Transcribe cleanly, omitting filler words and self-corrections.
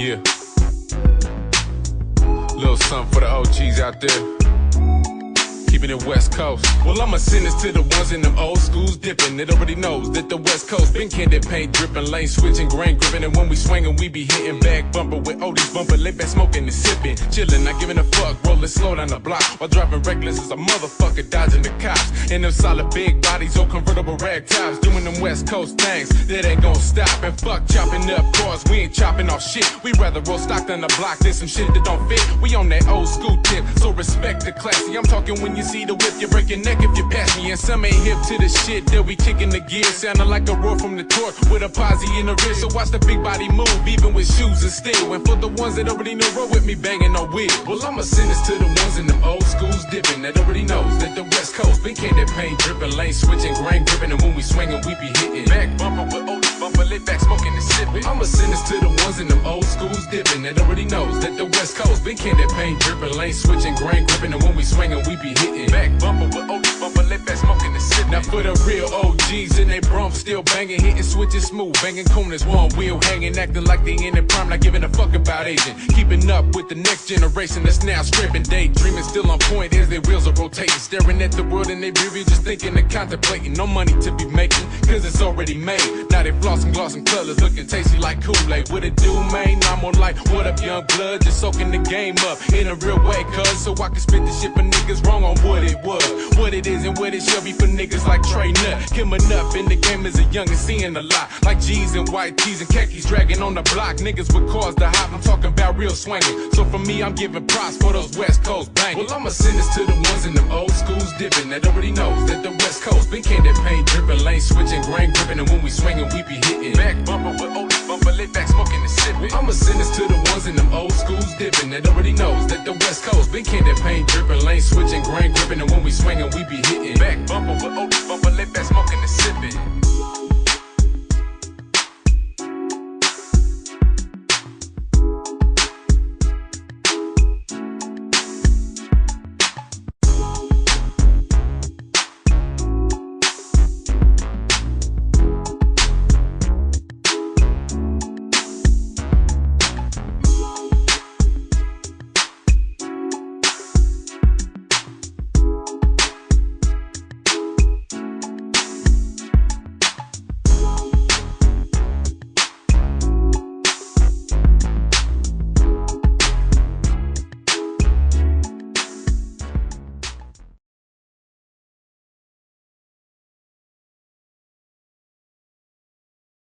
Yeah. Little something for the OGs out there. Keeping it West Coast. Well, I'ma send this to the ones in them old schools dipping. It already knows that the West Coast been candy paint dripping, lane switching, grain gripping, and when we swinging, we be hitting back bumper with oldies bumper, lay back smoking and sipping, chilling, not giving a fuck, rolling slow down the block while driving reckless as a motherfucker, dodging the cops. In them solid big bodies or convertible rag tops, doing them West Coast things that ain't gon' stop. And fuck chopping up cars, we ain't chopping off shit. We rather roll stock than the block. There's some shit that don't fit. We on that old school tip, so respect the classy. I'm talking when you see the whip, you break your neck if you pass me. And some ain't hip to the shit that we kicking the gear, sounding like a roar from the torque with a posse in the wrist. So watch the big body move, even with shoes and steel. And for the ones that already know, roll with me banging on wheel. Well, I'ma send this to the ones in them old schools dipping, that already knows that the West Coast been candy paint dripping, lane switching, grain gripping, and when we swinging, we be hitting back bumper with oldies bumper, lay back smoking and sipping. I'ma send this to the ones in them old schools dipping, that already knows that the West Coast been candy paint dripping, lane switching, grain gripping, and when we swinging, we be hitting back bumper with oldies bumper, lay back smoking and sipping. Now for the real OGs in they brum, still banging, hitting switches smooth, banging corners, one wheel hanging, acting like they in their prime, not giving a fuck about aging, keeping up with the next generation that's now stripping, daydreaming, still on point as their wheels are rotating, staring at the world in they rearview, just thinking and contemplating. No money to be making, cause it's already made. Now they flossing, glossing colors, looking tasty like Kool-Aid. What it do, man? I'm more like, what up, young blood? Just soaking the game up in a real way, cuz so I can spit the shit for niggas wrong on what it was, what it is, and what it shall be for niggas like Trey Nut. Coming up in the game as a young and seeing a lot, like G's and white tees and khakis dragging on the block. Niggas with cars to hop, I'm talking about real swinging. So for me, I'm giving props for those West Coast banging. Well, I'ma send this to the ones in them old schools dipping, that already knows that the West Coast been candy paint dripping, lane switching, grain gripping, and when we swinging, we be hitting back bumper with oldies bumper, lay back smoking and sipping. Well, I'ma send this to the ones in them old schools dipping, that already knows that the West Coast been candy paint dripping, lane switching, grain gripping, and when we swinging, we be hitting back bumper with oldies bumper, lay back smoking and sipping.